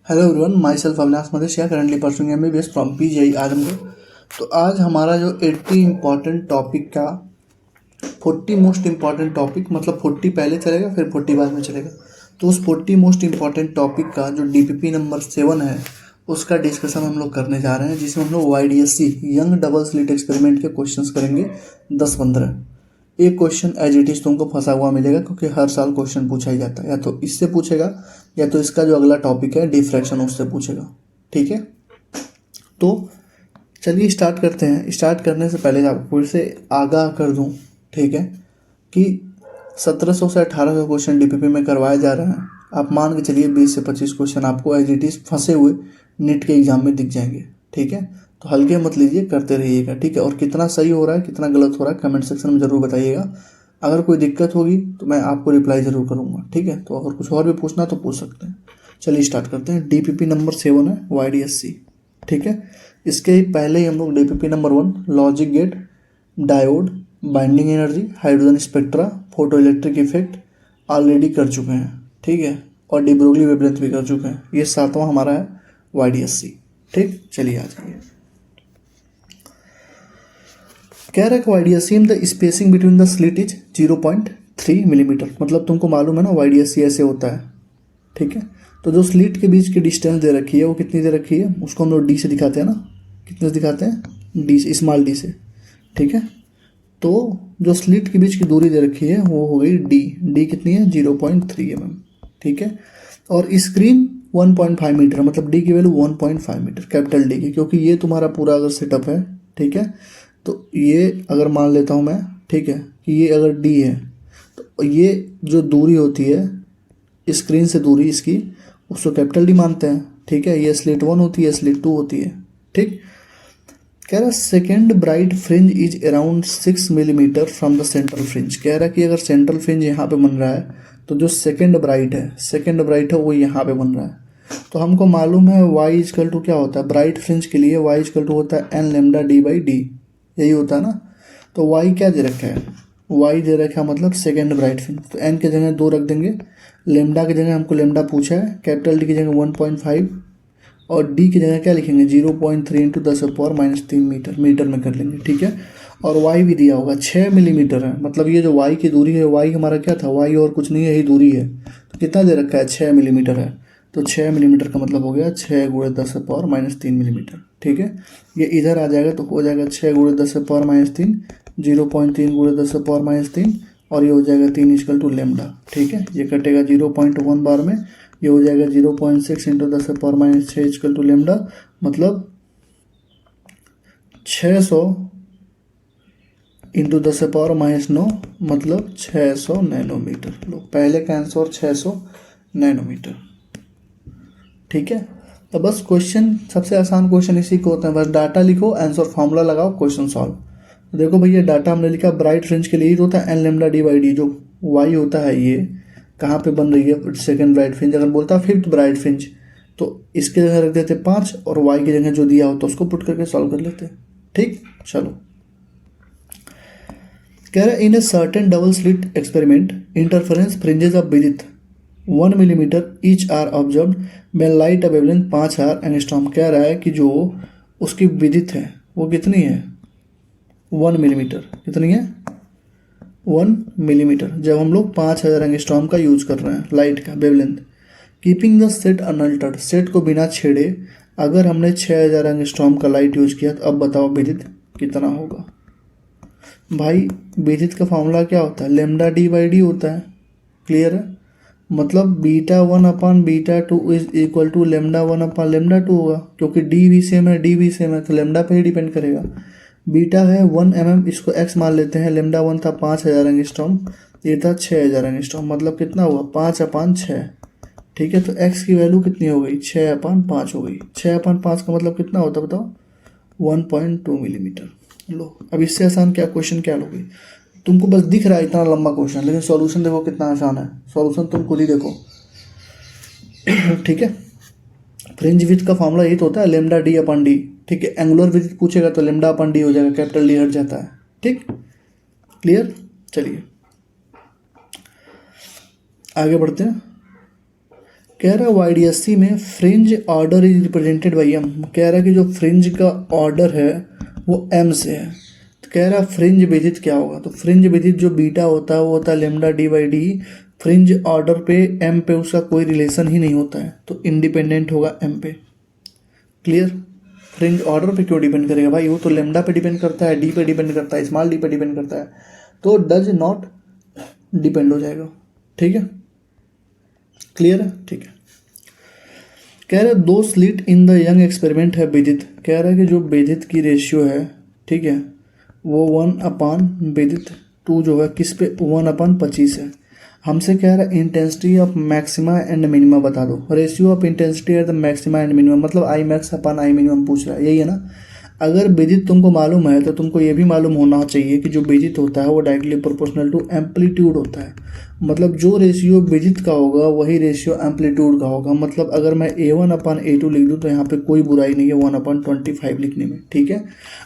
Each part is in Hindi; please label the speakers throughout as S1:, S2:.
S1: Hello everyone, myself Avinash Madeshiya, currently pursuing MBBS from PGI Azamgarh. तो आज हमारा जो 80 इम्पॉर्टेंट टॉपिक का 40 मोस्ट इम्पॉर्टेंट टॉपिक, मतलब 40 पहले चलेगा फिर 40 बाद में चलेगा। तो उस 40 मोस्ट इम्पॉर्टेंट टॉपिक का जो DPP नंबर 7 है उसका डिस्कशन हम लोग करने जा रहे हैं, जिसमें हम लोग YDSC young double slit experiment के क्वेश्चंस करेंगे 10-15। एक क्वेश्चन एज इट इज तुमको फंसा हुआ मिलेगा, क्योंकि हर साल क्वेश्चन पूछा ही जाता है। या तो इससे पूछेगा या तो इसका जो अगला टॉपिक है डिफ्रैक्शन उससे पूछेगा। ठीक है, तो चलिए स्टार्ट करते हैं। स्टार्ट करने से पहले आपको फिर से आगाह कर दूं, ठीक है, कि 1700 से 1800 क्वेश्चन DPP में करवाए जा रहे हैं। आप मान के चलिए 20 से 25 क्वेश्चन आपको एज इट इज फंसे हुए नीट के एग्जाम में दिख जाएंगे। ठीक है, तो हल्के मत लीजिए, करते रहिएगा। ठीक है, और कितना सही हो रहा है कितना गलत हो रहा है कमेंट सेक्शन में ज़रूर बताइएगा। अगर कोई दिक्कत होगी तो मैं आपको रिप्लाई ज़रूर करूँगा। ठीक है, तो अगर कुछ और भी पूछना तो पूछ सकते हैं। चलिए स्टार्ट करते हैं। DPP नंबर 7 है YDSC। ठीक है, इसके ही पहले ही हम लोग DPP number 1 logic gate, diode, binding energy, hydrogen spectra, photo electric effect already कर चुके हैं। ठीक है, और डी ब्रोगली वेवलेंथ भी कर चुके हैं। ये 7वां हमारा है YDSC। ठीक, चलिए आ जाइए। कह रहा है कि YDSC में the spacing between the slit is 0.3 millimetre. मतलब तुमको मालूम है ना YDSC ऐसे होता है। ठीक है, तो जो स्लिट के बीच की डिस्टेंस दे रखी है वो कितनी दे रखी है, उसको हम लोग D से दिखाते हैं ना। कितने से दिखाते हैं? D से, स्मॉल d से। ठीक है, तो जो स्लिट के बीच की दूरी दे रखी है वो हो गई D कितनी है? 0.3 mm। ठीक है, और स्क्रीन 1.5 मीटर, मतलब D की वैल्यू 1.5 मीटर, कैपिटल D की, क्योंकि ये तुम्हारा पूरा अगर सेटअप है। ठीक है, तो ये अगर मान लेता हूँ मैं, ठीक है, कि ये अगर D है तो ये जो दूरी होती है स्क्रीन से दूरी इसकी, उसको कैपिटल D मानते हैं। ठीक है, ये स्लिट 1 होती है, स्लिट 2 होती है। ठीक, कह रहा second bright fringe is around 6 millimetre from the central fringe. कह रहा कि अगर सेंट्रल फ्रिंज यहाँ पे बन रहा है तो जो सेकेंड ब्राइट है वो यहाँ पे बन रहा है। तो हमको मालूम है y इजकल टू क्या होता है ब्राइट फ्रिंज के लिए, y इजकल टू होता है n लेमडा d/d, यही होता है ना। तो y क्या दे रखा है? y दे रखा है मतलब सेकेंड ब्राइट फ्रिंज, तो n के जगह 2 रख देंगे, लेमडा की जगह हमको लेमडा पूछा है, कैपिटल D की जगह 1.5 और D की जगह क्या लिखेंगे 0.3 इंटू 10⁻³ मीटर, मीटर में कर लेंगे। ठीक है, और y भी दिया होगा 6 मिलीमीटर है, मतलब ये जो y की दूरी है, y हमारा क्या था, y और कुछ नहीं है, यही दूरी है। तो कितना दे रखा है? 6 मिलीमीटर है। तो 6 मिलीमीटर का मतलब हो गया 6 × 10⁻³ मिलीमीटर। ठीक है, ये इधर आ जाएगा तो हो जाएगा 6 × 10⁻³, 0.3 × 10⁻³ और ये हो जाएगा 3 इजकल टू लेमडा। ठीक है, ये कटेगा 0.1 बार में, ये हो जाएगा 0.6 इंटू 10⁻6 इजकल टू लेमडा, मतलब 600 इंटू 10⁻⁹, मतलब 600 नैनोमीटर। लो, पहले का आंसर 600 नैनोमीटर। ठीक है, तो बस क्वेश्चन, सबसे आसान क्वेश्चन इसी को होते हैं। बस डाटा लिखो, आंसर फॉर्मूला लगाओ, क्वेश्चन सॉल्व। तो देखो भैया, डाटा हमने लिखा ब्राइट फ्रिंज के लिए तो होता है n लेमडा d/d, जो y होता है ये कहाँ पे बन रही है सेकंड ब्राइट फ्रिंज। अगर बोलता फिफ्थ ब्राइट फ्रिंज तो इसके जगह रख देते 5 और y की जगह जो दिया हो तो उसको पुट करके सॉल्व कर लेते। ठीक, चलो। कह रहा है in a certain double slit experiment interference fringes of width 1 millimetre each are observed when light of wavelength 5000 angstrom. कह रहा है कि जो उसकी विड्थ है वो कितनी है? 1 मिलीमीटर। कितनी है? 1 मिलीमीटर। जब हम लोग 5000 एंगस्ट्रॉम का यूज कर रहे हैं लाइट का wavelength, keeping the set unaltered, set को बिना छेड़े अगर हमने 6000 एंगस्ट्रॉम का लाइट यूज किया तो अब बताओ विद्युत कितना होगा? भाई विद्युत का फॉर्मूला क्या होता है? लेमडा d/d होता है। क्लियर है, मतलब β1/β2 इज इक्वल टू λ1/λ2 होगा, क्योंकि d भी सेम है तो लेमडा पे ही डिपेंड करेगा। बीटा है 1 mm, इसको x मान लेते हैं। लेमडा 1 था 5000 एंगस्ट्रॉम, ये था 6000 एंगस्ट्रॉम, मतलब कितना हुआ 5/6। ठीक है, तो x की वैल्यू कितनी हो गई? 6/5 हो गई। 6/5 का मतलब कितना होता बताओ? 1.2 मिलीमीटर। लो, अब इससे आसान क्या क्वेश्चन क्या लोगे? तुमको बस दिख रहा है इतना लंबा क्वेश्चन, लेकिन सॉल्यूशन देखो कितना आसान है। सॉल्यूशन तुम खुद ही देखो। ठीक है, फ्रिंज विड्थ का फॉर्मूला ये तो होता है लेमडा d/d। ठीक है, एंगुलर विड्थ पूछेगा तो लेमडा/d हो जाएगा, कैपिटल D हट जाता है। ठीक, क्लियर। चलिए आगे बढ़ते हैं। कह रहा YDSC में fringe order is represented by M. कह रहा कि जो फ्रिंज का ऑर्डर है वो एम से है। तो कह रहा फ्रिंज विदित क्या होगा, तो फ्रिंज विदित जो बीटा होता है वो होता है lambda D by D. Fringe order पे एम पे उसका कोई रिलेशन ही नहीं होता है, तो इंडिपेंडेंट होगा एम पे। क्लियर। फ्रिंज ऑर्डर पे क्यों डिपेंड करेगा भाई, वो तो लेमडा पे डिपेंड करता है, डी पे डिपेंड करता है, स्मॉल डी पे डिपेंड करता है, तो डज नॉट डिपेंड हो जाएगा। ठीक है, क्लियर है, ठीक है। कह रहे दो slit in the young experiment है विदित। कह रहा है कि जो विदित की रेशियो है, ठीक है, वो 1/विदित 2 जो है किस पे 1/25 है। हमसे कह रहा है intensity of maxima and minima बता दो। Ratio of intensity at the maxima and minimum, मतलब I max upon I minimum पूछ रहा है, यही है ना। अगर विदित तुमको मालूम है तो तुमको ये भी मालूम होना चाहिए कि जो विदित होता है वो डायरेक्टली प्रोपोर्शनल टू एम्पलीट्यूड होता है। मतलब जो रेशियो विदित का होगा वही रेशियो एम्पलीट्यूड का होगा। मतलब अगर मैं A1/A2 लिख दूँ तो यहाँ पे कोई बुराई नहीं है 1/25 लिखने में, ठीक है।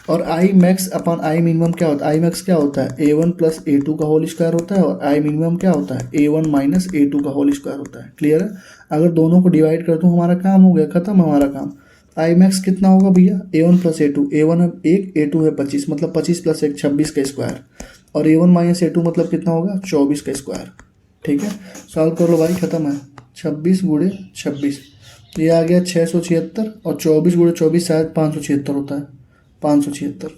S1: और I max upon I minimum क्या होता है, आई मैक्स क्या होता है A1 + A2 का होल स्क्वायर होता है, और आई मिनिमम क्या होता है A1 - A2 का होल स्क्वायर होता है। क्लियर है। अगर दोनों को डिवाइड कर दूँ हमारा काम हो गया, खत्म हमारा काम। आई मैक्स कितना होगा भैया A1 + A2, A1 है 1, A2 है 25, मतलब 25 + 1 26 का स्क्वायर, और A1 - A2 मतलब कितना होगा 24 का स्क्वायर। ठीक है, सॉल्व कर लो भाई, खत्म है। 26 × 26 ये आ गया 676, और 24 × 24 शायद 576 होता है, 576।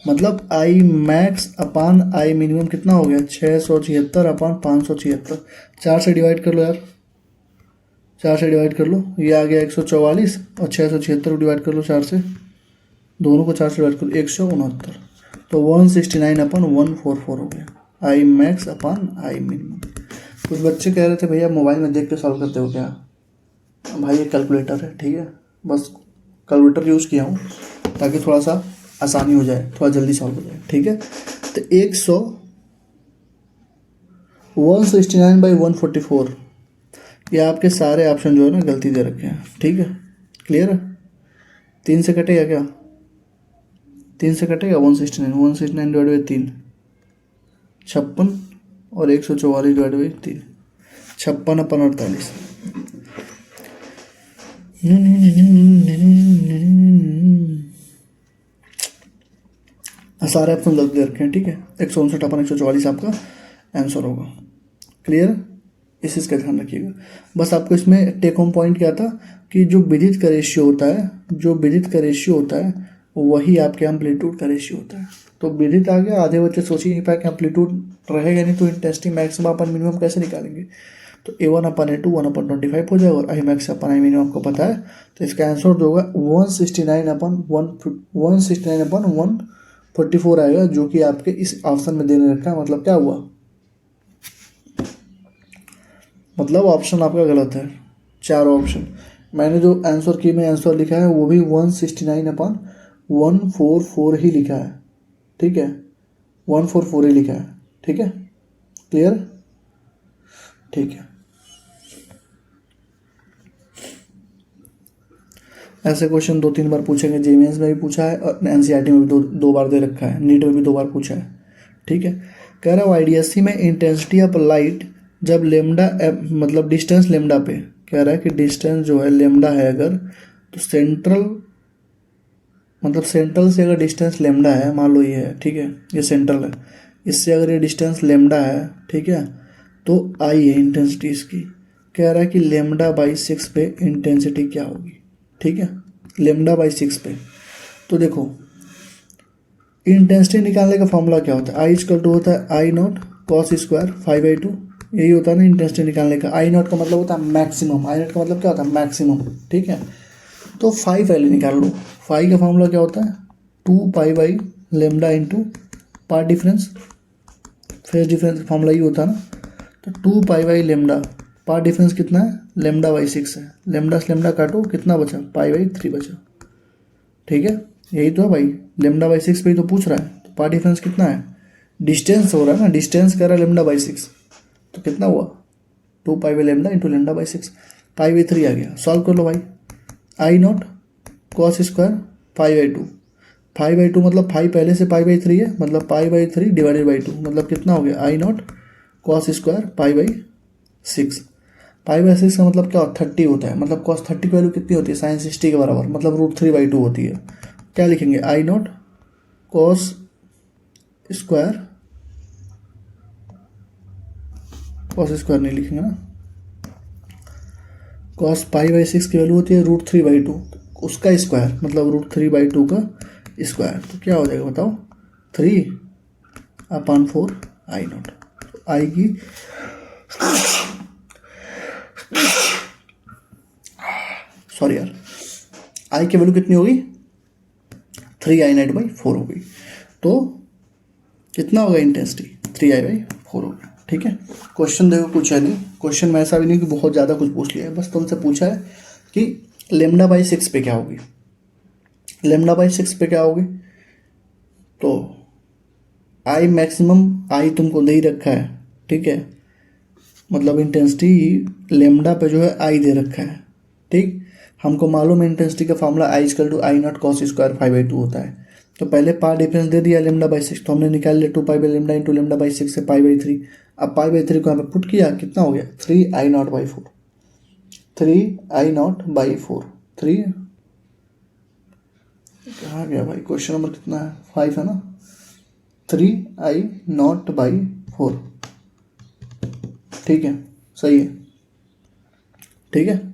S1: मतलब I max upon I minimum कितना हो गया 676/576। 4 से डिवाइड कर लो यार, 4 से डिवाइड कर लो, ये आ गया 144, और 676 डिवाइड कर लो 4 से, दोनों को 4 से डिवाइड कर लो 169, तो 169/144 हो गया I max upon I minimum. कुछ बच्चे कह रहे थे भैया मोबाइल में देख के सॉल्व करते हो क्या, भाई ये कैलकुलेटर है, ठीक है, बस कैलकुलेटर यूज़ किया हूँ ताकि थोड़ा सा आसानी हो जाए, थोड़ा जल्दी सॉल्व हो जाए, ठीक है। तो 169/144, ये आपके सारे ऑप्शन जो है ना गलती दे रखे हैं, ठीक है, क्लियर है। 3 से कटेगा क्या, 3 से कटेगा 169 डिवाइड बाई 3 56, और 144 डिवाइड बाई 3 56/48। सारे ऑप्शन गलत दे रखे हैं, ठीक है। 159/144 आपका आंसर होगा। क्लियर, इस चीज़ का ध्यान रखिएगा। बस आपको इसमें टेक होम पॉइंट क्या था कि जो विदित का रेशियो होता है, जो विदित का रेशियो होता है वही आपके एम्पलीट्यूड का रेशियो होता है। तो विदित आ गया, आधे बच्चे सोच ही नहीं पाए कि एम्पलीट्यूड रहेगा नहीं तो इंटेंसिटी मैक्सिमम अपन मिनिमम कैसे निकालेंगे। तो A1/A2 1/25 हो जाएगा, और I max upon I minimum आपको पता है। तो इसका आंसर जो होगा 169/144 आएगा, जो कि आपके इस ऑप्शन में देने रखा है। मतलब क्या हुआ, मतलब ऑप्शन आपका गलत है। चारों ऑप्शन मैंने जो आंसर की में आंसर लिखा है वो भी 169/144 ही लिखा है, ठीक है, 144 ही लिखा है, ठीक है, क्लियर, ठीक है। ऐसे क्वेश्चन 2-3 बार पूछेंगे, जेईई में भी पूछा है और एनसीईआरटी में भी दो बार दे रखा है, नीट में भी 2 बार पूछा है, ठीक है। कह रहा है YDSC में इंटेंसिटी ऑफ लाइट जब लेमडा मतलब डिस्टेंस लेमडा पे, कह रहा है कि डिस्टेंस जो है लेमडा है अगर, तो सेंट्रल मतलब सेंट्रल से अगर डिस्टेंस लेमडा है, मान लो ये है, ठीक है, ये सेंट्रल है, इससे अगर ये डिस्टेंस लेमडा है, ठीक है, तो आई है इंटेंसिटी इसकी। कह रहा है कि λ/6 पे इंटेंसिटी क्या होगी, ठीक है, λ/6 पे। तो देखो इंटेंसिटी निकालने का फॉर्मूला क्या होता है, आई इक्वल टू होता है I0 cos स्क्वायर 5/2, यही होता है ना इंटेंसिटी निकालने का। I0 का मतलब होता है मैक्सिमम, I0 का मतलब क्या होता है मैक्सिमम, ठीक है। तो 5 पहले निकाल लो, 5 का फॉर्मूला क्या होता है 2π/λ into part difference, phase difference का फॉर्मूला ही होता है ना। तो 2π/λ, पार्ट डिफरेंस कितना है λ/6 है, लैम्डा से लैम्डा काटो कितना बचा π/3 बचा, ठीक है, यही तो है भाई, λ/6 पे ही तो पूछ रहा है। तो पार्ट डिफरेंस कितना है, डिस्टेंस हो रहा है ना, डिस्टेंस कर रहा है λ/6, तो कितना हुआ 2π/λ इंटू λ/6, π/3 आ गया। सॉल्व कर लो भाई, I0 cos स्क्वायर 5/2, 5/2 मतलब 5 पहले से π/3 है, मतलब π/3 डिवाइडेड बाई 2, मतलब कितना हो गया I0 cos स्क्वायर π/6। π/6 का मतलब क्या होता है, 30 होता है। मतलब cos 30 की वैल्यू कितनी होती है, sin 60 के बराबर, मतलब √3/2 होती है। क्या लिखेंगे, I0 cos square, cos square नहीं लिखेंगे ना, cos π/6 की वैल्यू होती है √3/2, उसका स्क्वायर मतलब √3/2 का स्क्वायर। तो क्या हो जाएगा बताओ, 3/4 I0। आई की सॉरी यार, आई की वैल्यू कितनी होगी, 3I0/4 होगी। तो कितना होगा इंटेंसिटी, 3I/4 होगा। ठीक है, क्वेश्चन देखो कुछ है नहीं, क्वेश्चन में ऐसा भी नहीं कि बहुत ज़्यादा कुछ पूछ लिया है, बस तुमसे पूछा है कि λ/6 पे क्या होगी, λ/6 पे क्या होगी। तो आई मैक्सिमम, आई तुमको दे ही रखा है, ठीक है, मतलब इंटेंसिटी लेमडा पे जो है आई दे रखा है। ठीक, हमको मालूम है इंटेंसिटी का फॉर्मूला I=I0 cos स्क्वायर 5/2 होता है। तो पहले पार्ट डिफरेंस दे दिया λ/6, तो हमने निकाल लिया 2π/λ इंटू λ/6 से π/3। अब π/3 को यहाँ पे पुट किया, कितना हो गया 3I0/4, 3I0/4, 3 कहाँ गया भाई, क्वेश्चन नंबर कितना है, 5 है ना, 3I0/4। ठीक है, सही है। ठीक है,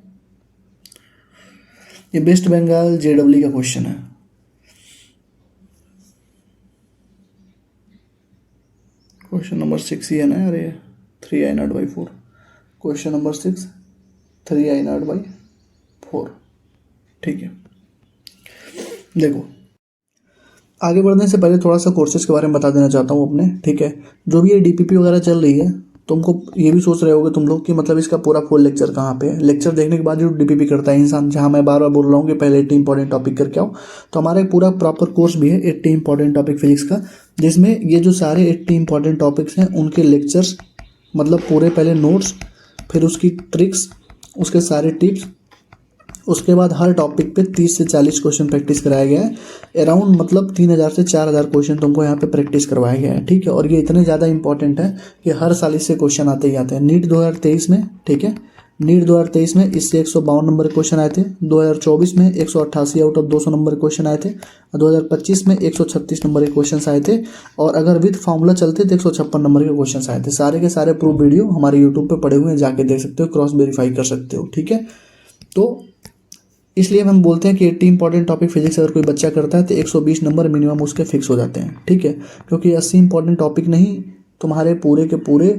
S1: ये वेस्ट बंगाल JEE का क्वेश्चन है। क्वेश्चन नंबर 6 ही है ना यार ये, 3I0/4, क्वेश्चन नंबर 6 3I0/4। ठीक है, देखो आगे बढ़ने से पहले थोड़ा सा कोर्सेज के बारे में बता देना चाहता हूँ अपने। ठीक है, जो भी ये DPP वगैरह चल रही है, तुमको ये भी सोच रहे होगे तुम लोग कि मतलब इसका पूरा फुल लेक्चर कहाँ पे है। लेक्चर देखने के बाद जो DPP करता है इंसान, जहाँ मैं बार बार बोल रहा हूँ कि पहले 80 इंपॉर्टेंट टॉपिक करके आओ, तो हमारा एक पूरा प्रॉपर कोर्स भी है 80 इंपॉर्टेंट टॉपिक फिजिक्स का, जिसमें ये जो सारे 80 इंपॉर्टेंट टॉपिक्स हैं उनके लेक्चर्स, मतलब पूरे पहले नोट्स, फिर उसकी ट्रिक्स, उसके सारे टिप्स, उसके बाद हर टॉपिक पे 30 से 40 क्वेश्चन प्रैक्टिस कराया गया है। अराउंड मतलब 3000 से 4000 क्वेश्चन तुमको यहाँ पे प्रैक्टिस करवाया गया है। ठीक है, और ये इतने ज़्यादा इंपॉर्टेंट है कि हर साल इससे क्वेश्चन आते ही आते हैं। नीट 2023 में, ठीक है, नीट 2023 में इससे 152 नंबर के क्वेश्चन आए थे, 2024 में 188 आउट ऑफ 200 नंबर के क्वेश्चन आए थे, और 2025 में 136 नंबर के क्वेश्चन आए थे, और अगर विद फार्मूला चलते तो 156 नंबर के क्वेश्चन आए थे। सारे के सारे प्रूफ वीडियो हमारे यूट्यूब पे पड़े हुए हैं, जाके देख सकते हो, क्रॉस वेरीफाई कर सकते हो। ठीक है, तो इसलिए हम बोलते हैं कि 80 इंपॉर्टेंट टॉपिक फिजिक्स अगर कोई बच्चा करता है तो 120 नंबर मिनिमम उसके फिक्स हो जाते हैं। ठीक है, क्योंकि 80 इंपॉर्टेंट टॉपिक नहीं, तुम्हारे पूरे के पूरे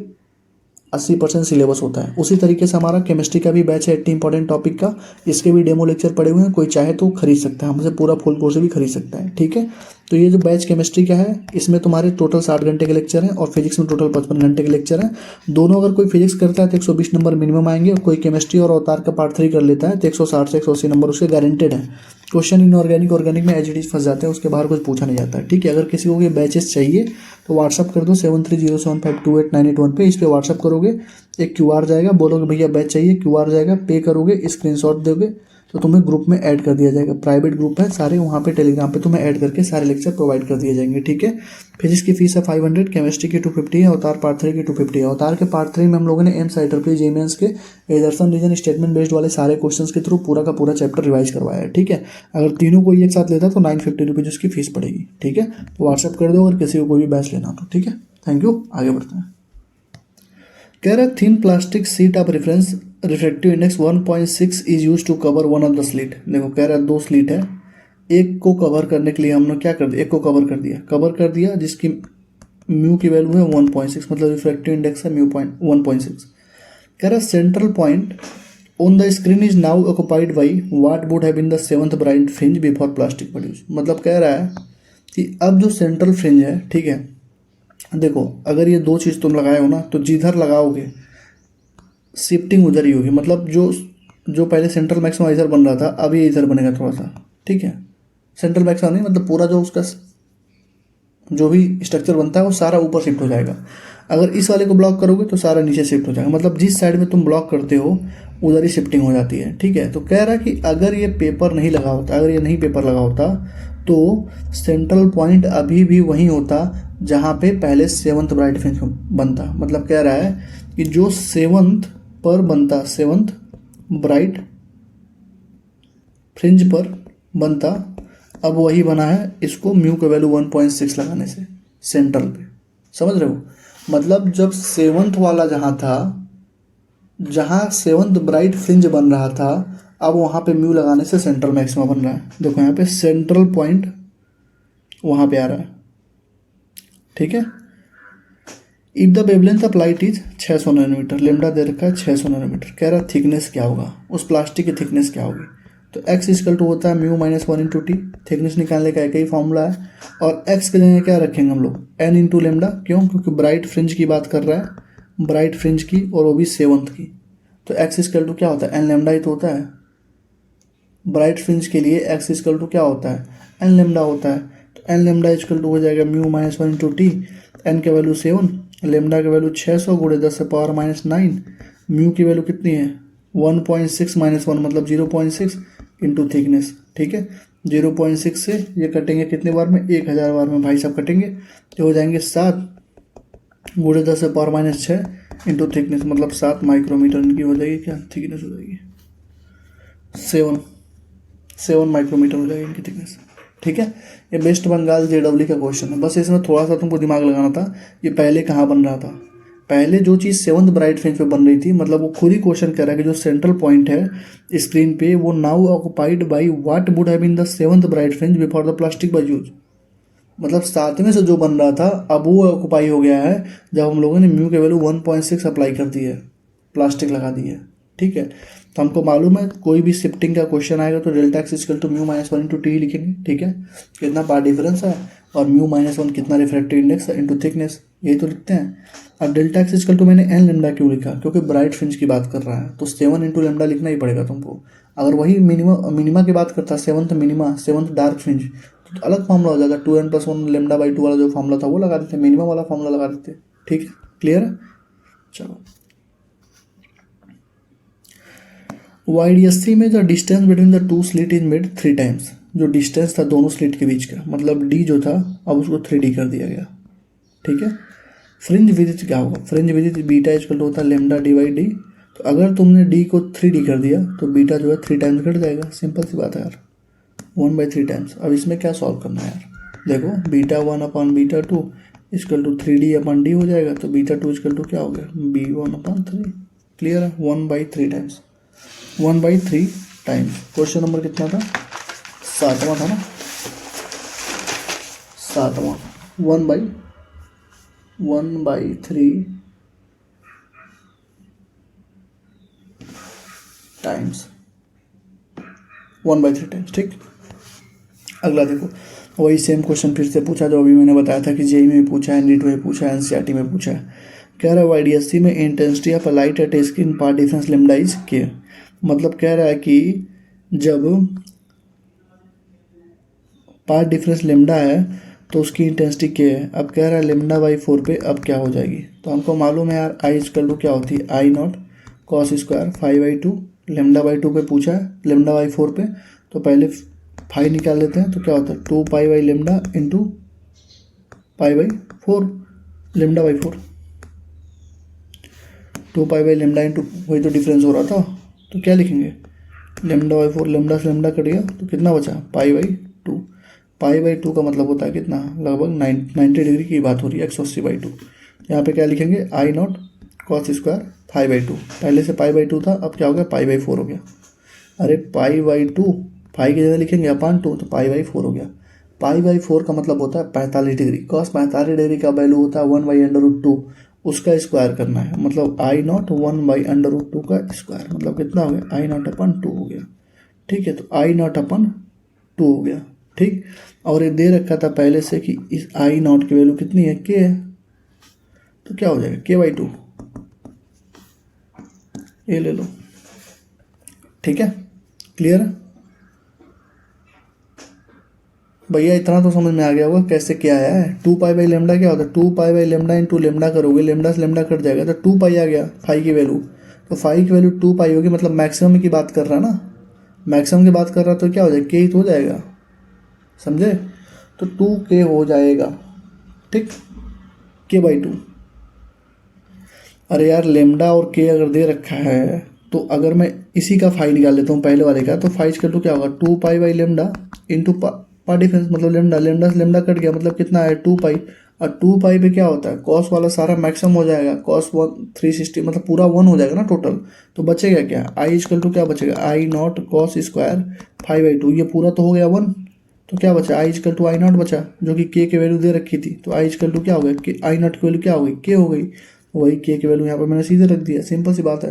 S1: 80% सिलेबस होता है। उसी तरीके से हमारा केमिस्ट्री का भी बैच है 80 इंपॉर्टेंट टॉपिक का, इसके भी डेमो लेक्चर पड़े हुए हैं, कोई चाहे तो खरीद सकता है, हमसे पूरा फुल कोर्स भी खरीद सकता है। ठीक है, तो ये जो बैच केमिस्ट्री का है, इसमें तुम्हारे टोटल 60 घंटे के लेक्चर हैं, और फिजिक्स में टोटल 55 घंटे के लेक्चर हैं। दोनों अगर कोई फिजिक्स करता है तो 120 नंबर मिनिमम आएंगे, और कोई केमिस्ट्री और अवतार का पार्ट 3 कर लेता है तो 160 से 180 नंबर उसके गारंटेड है। क्वेश्चन इनऑर्गेनिक ऑर्गेनिक में एच फंस जाते हैं, उसके बाहर कुछ पूछा नहीं जाता है। ठीक है, अगर किसी को ये बैचेस चाहिए तो व्हाट्सअप कर दो 7307528981 पे, इस पर व्हाट्सअप करोगे, एक QR जाएगा, बोलोगे भैया बैच चाहिए, QR जाएगा, पे करोगे, स्क्रीनशॉट दोगे तो तुम्हें ग्रुप में ऐड कर दिया जाएगा। प्राइवेट ग्रुप है सारे, वहाँ पे टेलीग्राम पे तुम्हें ऐड करके सारे लेक्चर प्रोवाइड कर दिए जाएंगे। ठीक है, फिजिक्स की फीस है 500, केमिस्ट्री की 250 है, अवतार पार्ट 3 की 250 है। अवतार के पार्ट 3 में हम लोगों ने एम्स IEEE JEE के एजर्सन रीजन स्टेटमेंट बेस्ड वाले सारे क्वेश्चंस के थ्रू पूरा का पूरा चैप्टर रिवाइज करवाया है। ठीक है, अगर तीनों को एक साथ लेता तो 950 रुपीज़ उसकी फीस पड़ेगी। ठीक है, तो व्हाट्सअप कर दो अगर किसी को कोई भी बैच लेना तो। ठीक है, थैंक यू, आगे बढ़ते हैं। कह रहा thin plastic sheet of reference refractive index 1.6 is use to cover one of the slit. देखो कह रहा है 2 स्लिट है, एक को कवर करने के लिए हमने क्या कर दिया, एक को कवर कर दिया जिसकी म्यू की वैल्यू है 1.6, मतलब रिफ्रैक्टिव इंडेक्स है म्यू 1.6। कह रहा central point on the screen is now occupied by what would have been the 7th bright fringe before plastic produce. मतलब कह रहा है कि अब जो सेंट्रल फ्रिंज है, ठीक है, देखो अगर ये 2 चीज़ तुम लगाए हो ना, तो जिधर लगाओगे शिफ्टिंग उधर ही होगी। मतलब जो पहले सेंट्रल मैक्सिमा इधर बन रहा था, अब ये इधर बनेगा थोड़ा सा। ठीक है, सेंट्रल मैक्सिमा नहीं, मतलब पूरा जो उसका जो भी स्ट्रक्चर बनता है वो सारा ऊपर शिफ्ट हो जाएगा। अगर इस वाले को ब्लॉक करोगे तो सारा नीचे शिफ्ट हो जाएगा, मतलब जिस साइड में तुम ब्लॉक करते हो उधर ही शिफ्टिंग हो जाती है। ठीक है, तो कह रहा है कि अगर ये पेपर नहीं लगा होता, अगर ये नहीं पेपर लगा होता तो सेंट्रल पॉइंट अभी भी वहीं होता जहाँ पे पहले 7th ब्राइट फ्रिंज बनता। मतलब कह रहा है कि जो 7th पर बनता सेवंथ ब्राइट फ्रिंज पर बनता, अब वही बना है इसको म्यू का वैल्यू 1.6 लगाने से सेंट्रल पे, समझ रहे हो। मतलब जब सेवंथ वाला जहाँ सेवंथ ब्राइट फ्रिंज बन रहा था, अब वहाँ पे म्यू लगाने से सेंट्रल मैक्सिमा बन रहा है। देखो यहाँ पे सेंट्रल पॉइंट वहाँ पे आ रहा है, ठीक है। If the wavelength of light is 600 nanometre, lambda दे रखा है 600 नैनोमीटर, कह रहा थिकनेस क्या होगा, उस प्लास्टिक की थिकनेस क्या होगी। तो x इक्वल टू होता है mu minus 1 into T, thickness निकालने का एक ही फॉर्मूला है। और x के जगह क्या रखेंगे हम लोग, n इंटू लेमडा, क्यों, क्योंकि ब्राइट फ्रिंज की बात कर रहा है, ब्राइट फ्रिंज की, और वो भी सेवंथ की। तो x इक्वल टू क्या होता है, n लेमडा ही तो होता है। ब्राइट फ्रिंज के लिए x इक्वल टू क्या होता है, n लेमडा होता है। तो n लेमडा इक्वल टू हो जाएगा mu minus 1 into T, n का वैल्यू 7, लेमडा का वैल्यू 600 गुणे 10 से पावर माइनस 9, म्यू की वैल्यू कितनी है 1.6 माइनस 1 मतलब 0.6 इंटू थिकनेस, ठीक है। 0.6 से ये कटेंगे कितने बार में, 1000 बार में भाई साहब कटेंगे, तो हो जाएंगे 7 गुणे 10 से पावर माइनस 6 इंटू थिकनेस, मतलब 7 माइक्रोमीटर इनकी हो जाएगी, क्या थिकनेस हो जाएगी 7 माइक्रोमीटर हो जाएगी इनकी थिकनेस, ठीक है। ये वेस्ट बंगाल जेडब्ल्यू का क्वेश्चन है, बस इसमें थोड़ा सा तुमको दिमाग लगाना था। ये पहले कहाँ बन रहा था, पहले जो चीज़ सेवंथ ब्राइट फ्रिंज पे बन रही थी, मतलब वो खुद ही क्वेश्चन कह रहा है कि जो सेंट्रल पॉइंट है स्क्रीन पे, वो now occupied by what would have been the seventh bright fringe before the plastic was use. मतलब सातवें से जो बन रहा था अब वो ऑक्युपाई हो गया है जब हम लोगों ने म्यू के वैल्यू 1.6 अप्लाई कर दी है, प्लास्टिक लगा दी है, ठीक है। तो हमको मालूम है कोई भी शिफ्टिंग का क्वेश्चन आएगा तो delta X equal to mu minus 1 into T लिखेंगे, ठीक है। कितना पार्ट डिफरेंस है और म्यू माइनस 1 कितना रिफ्रैक्टिव इंडेक्स है इंटू थिकनेस, यही तो लिखते हैं। अब डेल्टा एक्स इक्वल टू मैंने एन लेमडा क्यों लिखा, क्योंकि ब्राइट फ्रिंज की बात कर रहा है तो 7 इंटू लेमडा लिखना ही पड़ेगा तुमको। अगर वही मिनिमा की बात करता, seventh minima, seventh dark fringe, तो अलग फॉर्मूला हो जाता, 2n+1 लेमडा बाई 2 वाला जो फॉर्मूला था वो लगा देते, मिनिमम वाला फॉर्मूला लगा देते, ठीक है, क्लियर है। चलो YDSC में the distance between the two slit is made 3 times, जो डिस्टेंस था दोनों स्लिट के बीच का, मतलब D जो था अब उसको 3D कर दिया गया, ठीक है। फ्रिंज विड्थ क्या होगा, fringe width beta equal to होता है लेमडा डी बाई डी, तो अगर तुमने D को 3D कर दिया तो बीटा जो है 3 टाइम्स घट जाएगा, सिंपल सी बात है यार, 1/3 टाइम्स। अब इसमें क्या सॉल्व करना है यार, देखो beta 1 upon beta 2 equal to 3D upon D हो जाएगा, तो बीटा 2 इक्वल टू क्या हो गया B1/3, क्लियर है, 1/3 टाइम्स, 1/3 टाइम्स। क्वेश्चन नंबर कितना था, 7वां था ना, 7वां, 1/3 टाइम्स, 1/3 टाइम्स, ठीक। अगला देखो, वही सेम क्वेश्चन फिर से पूछा जो अभी मैंने बताया था कि जेई में पूछा है, नीट में पूछा है, एनसीईआरटी में पूछा है। कह रहा है वाईडीएससी में intensity of light at screen path difference lambda is के, मतलब कह रहा है कि जब पार्ट डिफरेंस लेमडा है तो उसकी इंटेंसिटी क्या है। अब कह रहा है लेमडा बाई 4 पे अब क्या हो जाएगी, तो हमको मालूम है यार आई इक्वल टू क्या होती है, I0 cos square 5/2, lambda by 2 पे पूछा है, लेमडा बाई 4 पे, तो पहले 5 निकाल लेते हैं, तो क्या होता है 2 pi by lambda into pi by 4, lambda by 4, 2 pi by lambda into, वही तो डिफरेंस हो रहा था, तो क्या लिखेंगे लेमडा बाई 4, लेमडा से लेमडा कट गया तो कितना बचा π/2, π/2 का मतलब होता है कितना, लगभग 90 डिग्री की बात हो रही है, 180/2। यहाँ पे क्या लिखेंगे I0 cos स्क्वायर 5/2, पहले से π/2 था, अब क्या हो गया π/4 हो गया। अरे π/2 पाई की जगह लिखेंगे अपान 2, तो π/4 हो गया। π/4 का मतलब होता है 45 डिग्री, कॉस 45 डिग्री का वैल्यू होता है 1/√2, उसका स्क्वायर करना है, मतलब I0 1/√2 का स्क्वायर, मतलब कितना हो गया I0/2 हो गया, ठीक है। तो I0/2 हो गया, ठीक। और ये दे रखा था पहले से कि इस I0 की वैल्यू कितनी है, k है, तो क्या हो जाएगा k/2, ये ले लो, ठीक है, क्लियर है भैया, इतना तो समझ में आ गया होगा कैसे क्या आया है। 2 पाई बाई लेमडा क्या होता है, 2 pi by lambda into lambda करोगे, लेमडा से लेमडा कट जाएगा, तो 2 पाई आ गया फाई की वैल्यू, तो फाई की वैल्यू 2 पाई होगी, मतलब मैक्सिमम की बात कर रहा है ना, मैक्सिमम की बात कर रहा तो क्या हो जाएगा के ही तो हो जाएगा, समझे, तो 2k हो जाएगा, ठीक, k/2। अरे यार लेमडा और के अगर दे रखा है तो अगर मैं इसी का फाई निकाल लेता हूँ पहले वाले का, तो फाई कर तो क्या होगा 2 पाई/लेमडा इंटू पा डिफरेंस, मतलब लेमडा लेमडा से लेमडा कट गया, मतलब कितना है 2 पाई। और 2 पाई पे क्या होता है कॉस वाला सारा मैक्सिमम हो जाएगा, कॉस 360 मतलब पूरा 1 हो जाएगा ना टोटल। तो बचेगा क्या आई इक्वल टू क्या बचेगा आई नॉट कॉस स्क्वायर 5/2, ये पूरा तो हो गया 1। तो क्या बचा I equal to I not बचा, जो कि के वैल्यू दे रखी थी। तो आई इक्वल टू क्या हो गया आई नॉट की वैल्यू क्या हो गई के हो गई, वही के वैल्यू यहाँ पे मैंने सीधे रख दिया। सिंपल सी बात है।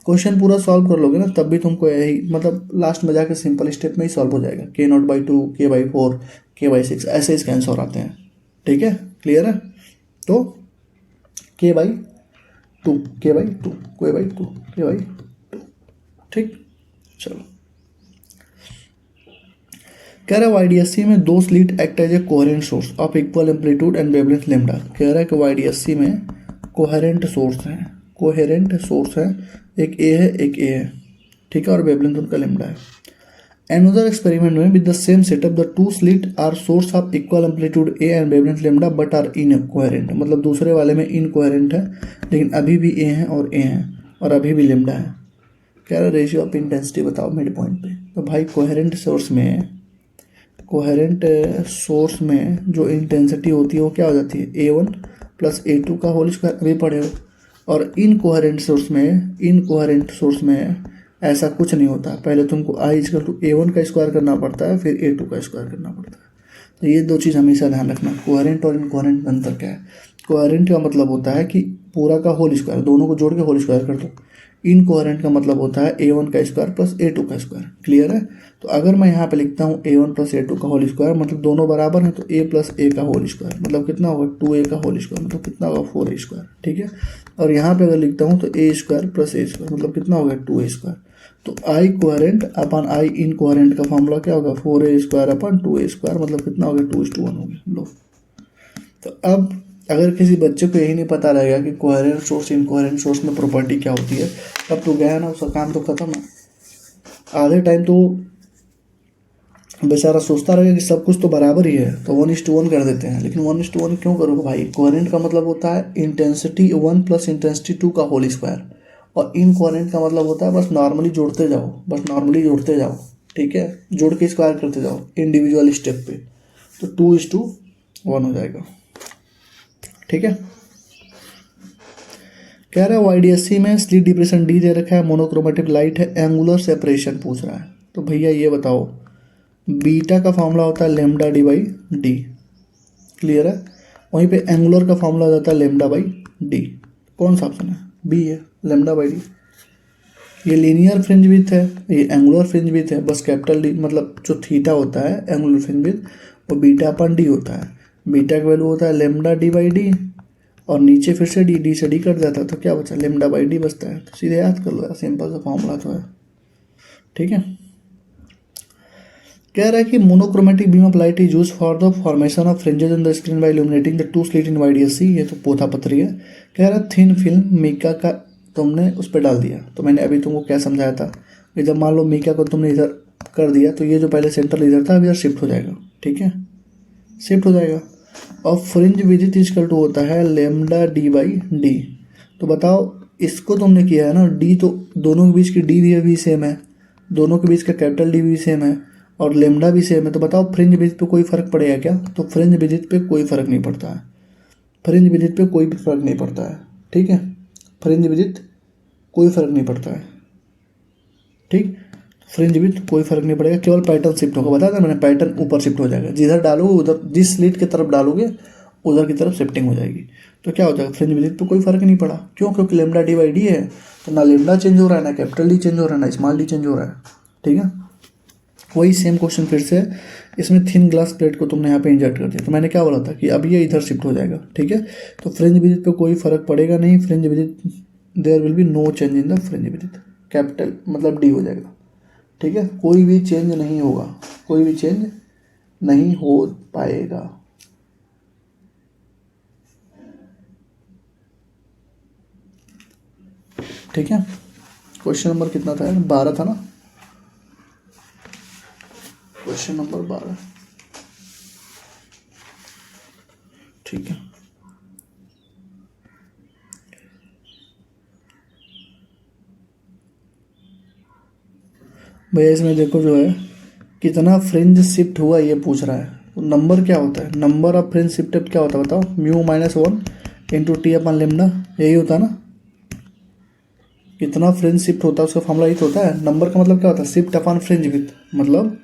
S1: क्वेश्चन पूरा सॉल्व कर लोगे ना तब भी तुमको यही मतलब लास्ट में जाकर सिंपल स्टेप में ही सॉल्व हो जाएगा। k0/2 k/4 k/6 ऐसे इसके आंसर आते हैं। ठीक है, क्लियर है। तो k/2 k/2 k/2 k/2, ठीक। चलो, कह रहा है वाईडीएससी में 2 slit act as a coherent source of equal amplitude and wavelength lambda. कह रहा है कि वाईडीएससी में कोहेरेंट सोर्स है, एक ए है एक ए है, ठीक है, और वेवलेंथ उनका लेमडा है। Another experiment में with the same setup the two slit are source of equal amplitude A and wavelength lambda but are incoherent, मतलब दूसरे वाले में इनकोहेरेंट है लेकिन अभी भी A है और A है और अभी भी लेमडा है। कह रहा रेशियो ऑफ इंटेंसिटी बताओ मिड पॉइंट पे। तो भाई कोहेरेंट सोर्स में जो इंटेंसिटी होती है वो क्या हो जाती है A1 + A2 का होल स्क्वायर, अभी पढ़े हो। और इनकोहेरेंट सोर्स में ऐसा कुछ नहीं होता, पहले तुमको आई इक्वल टू A1 का स्क्वायर करना पड़ता है फिर A2 का स्क्वायर करना पड़ता है। तो ये 2 चीज़ हमेशा ध्यान रखना। कोहेरेंट और इनकोहेरेंट में अंतर क्या है। कोहेरेंट का मतलब होता है कि पूरा का होल स्क्वायर, दोनों को जोड़ के होल स्क्वायर कर दो। इनकोहेरेंट का मतलब होता है A1 का स्क्वायर प्लस A2 का स्क्वायर। क्लियर है। तो अगर मैं यहाँ पे लिखता हूँ A1 + A2 का होल स्क्वायर मतलब दोनों बराबर हैं, तो A + A का होल स्क्वायर मतलब कितना होगा 2A का होल स्क्वायर मतलब कितना होगा 4A स्क्वायर। ठीक है। और यहाँ पे अगर लिखता हूँ तो A² + A² मतलब कितना होगा 2A स्क्वायर। तो आई कोहेरेंट अपन आई इनकोहेरेंट का फॉर्मूला क्या होगा 4A² अपन 2A स्क्वायर मतलब कितना हो गया 2:1 हो गया। लो, तो अब अगर किसी बच्चे को यही नहीं पता रहेगा कि कोहेरेंट सोर्स इनकोहेरेंट सोर्स में प्रॉपर्टी क्या होती है, तब तो गया ना, उसका काम तो खत्म है। आधे टाइम तो बेचारा सोचता रहेगा कि सब कुछ तो बराबर ही है तो 1:1 कर देते हैं, लेकिन 1:1 क्यों करोगे भाई। कोहेरेंट का मतलब होता है इंटेंसिटी 1 + इंटेंसिटी 2 का होल स्क्वायर, और इनकोहेरेंट का मतलब होता है बस नॉर्मली जोड़ते जाओ, ठीक है, जोड़ के स्क्वायर करते जाओ इंडिविजुअल स्टेप पे, तो 2:1 हो जाएगा। ठीक है। कह रहा है वाईडीएससी में स्लिट डिप्रेशन डी दे रखा है, मोनोक्रोमेटिक लाइट है, एंगुलर सेपरेशन पूछ रहा है। तो भैया ये बताओ बीटा का फॉर्मूला होता है λ/d। क्लियर है। वहीं पे एंगुलर का फॉर्मूला हो जाता है λ/d। कौन सा ऑप्शन है बी है λ/d। ये लीनियर फ्रिंज विड्थ है, ये एंगुलर फ्रिंज विड्थ है, बस कैपिटल डी मतलब जो थीटा होता है एंगुलर फ्रिंज विड्थ वो बीटा/d होता है। बीटा का वैल्यू होता है λ/d और नीचे फिर से डी से डी कट जाता है तो क्या बचा λ/d बचता है। तो सीधे याद कर लो यार, सिंपल सा फॉर्मूला तो है। ठीक है। कह रहा है कि monochromatic beam of light is use for the formation of fringes in the screen bye illuminating the 2 slit in YDSC. ये तो पोथापत्री है। कह रहा है थिन फिल्म मीका का तुमने उस पर डाल दिया। तो मैंने अभी तुमको क्या समझाया था कि जब मान लो मीका को तुमने इधर कर दिया तो ये जो पहले सेंट्रल इधर था इधर शिफ्ट हो जाएगा। ठीक है, शिफ्ट हो जाएगा। और फ्रिंज विड्थ इक्वल टू होता है λ/d/d। तो बताओ इसको तुमने किया है ना, डी तो दोनों के बीच की डी भी सेम है, दोनों के बीच का कैपिटल डी भी सेम है और लेमडा भी सेम है। तो बताओ फ्रिंज विड्थ पे कोई फर्क पड़ेगा क्या। तो फ्रिंज विड्थ पे कोई फर्क नहीं पड़ता है, फ्रिंज विड्थ पे कोई भी फर्क नहीं पड़ता है। ठीक है, फ्रिंज विड्थ कोई फर्क नहीं पड़ता है। ठीक, फ्रिंज विड्थ कोई फर्क नहीं पड़ेगा, केवल पैटर्न शिफ्ट होगा। बताया था मैंने, पैटर्न ऊपर शिफ्ट हो जाएगा, जिधर डालोगे उधर, जिस स्लिट की तरफ डालोगे उधर की तरफ शिफ्टिंग हो जाएगी। तो क्या हो जाएगा फ्रिंज विड्थ पे कोई फर्क नहीं पड़ा। क्यों, क्योंकि λ/d है। तो ना लेमडा चेंज हो रहा है, ना कैपिटल डी चेंज हो रहा है, ना स्मॉल डी चेंज हो रहा है। ठीक है, वही सेम क्वेश्चन फिर से इसमें थिन ग्लास प्लेट को तुमने यहाँ पे इंजर्ट कर दिया। तो मैंने क्या बोला था कि अब ये इधर शिफ्ट हो जाएगा। ठीक है, तो फ्रिंज विड्थ पे कोई फर्क पड़ेगा नहीं। Fringe width there will be no change in the fringe width, capital मतलब डी हो जाएगा। ठीक है, कोई भी चेंज नहीं होगा, कोई भी चेंज नहीं हो पाएगा। ठीक है, क्वेश्चन नंबर कितना था यार, 12 था ना, क्वेश्चन नंबर 12। ठीक है, भैया इसमें देखो जो है कितना फ्रिंज शिफ्ट हुआ ये पूछ रहा है। तो नंबर क्या होता है, नंबर ऑफ फ्रिंज शिफ्टेड क्या होता है बताओ, म्यू माइनस 1 इंटू टी अपन लेमडा, यही होता है ना। कितना फ्रिंज शिफ्ट होता है उसका फॉर्मूला यही तो होता है। नंबर का मतलब क्या होता है, शिफ्ट अपॉन फ्रिंज विथ, मतलब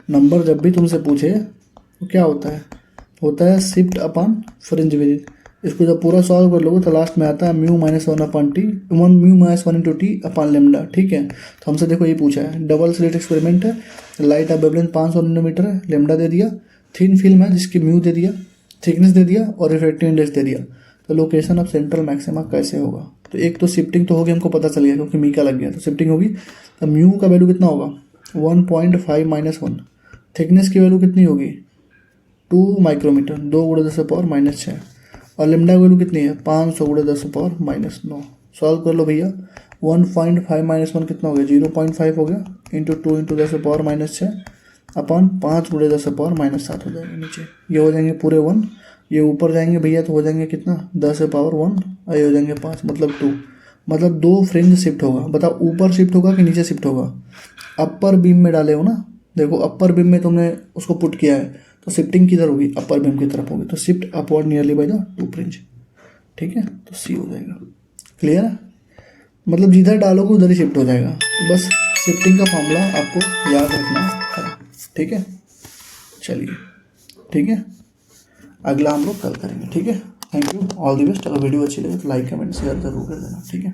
S1: नंबर जब भी तुमसे पूछे तो क्या होता है शिफ्ट अपॉन फ्रिंज विथ। इसको जब पूरा सॉल्व कर लोगे तो लास्ट में आता है mu minus 1 upon T, mu minus 1 into T upon lambda. ठीक है, तो हमसे देखो ये पूछा है, डबल स्लिट एक्सपेरिमेंट है, लाइट ऑफ वेवलेंथ 500 नैनोमीटर है, लेमडा दे दिया, थिन फिल्म है जिसकी म्यू दे दिया, थिकनेस दे दिया और रिफ्रैक्टिव इंडेक्स दे दिया। तो लोकेशन ऑफ सेंट्रल मैक्सिमा कैसे होगा, तो एक तो शिफ्टिंग तो होगी, हमको पता चल गया क्योंकि मीका लग गया तो शिफ्टिंग होगी। तो म्यू का वैल्यू कितना होगा 1.5 माइनस 1, थिकनेस की वैल्यू कितनी होगी 2 माइक्रोमीटर, 2 × 10⁻⁻⁶, और लेमडा की वैल्यू कितनी है 500 × 10⁻⁹। सॉल्व कर लो भैया, 1.5 माइनस 1 कितना हो गया 0.5 हो गया, इंटू 2 × 10⁻⁶ अपन 5 × 10⁻⁷ हो जाएंगे नीचे, ये हो जाएंगे पूरे 1, ये ऊपर जाएंगे भैया तो हो जाएंगे कितना 10⁻1 और ये हो जाएंगे 5 मतलब 2, मतलब 2 फ्रिंज शिफ्ट होगा। बताओ ऊपर शिफ्ट होगा कि नीचे शिफ्ट होगा, अपर बीम में डाले हो ना, देखो अपर बीम में तुमने उसको पुट किया है तो शिफ्टिंग किधर होगी अपर बीम की तरफ होगी, तो shift upward nearly by the 2 fringe. ठीक है, तो सी हो जाएगा। क्लियर है, मतलब जिधर डालोगे उधर ही शिफ्ट हो जाएगा। तो बस शिफ्टिंग का फॉर्मूला आपको याद रखना है। ठीक है, चलिए ठीक है, अगला हम लोग कल करेंगे। ठीक है, thank you, all the best. अगर वीडियो अच्छी लगे तो लाइक कमेंट शेयर जरूर कर देना। ठीक है।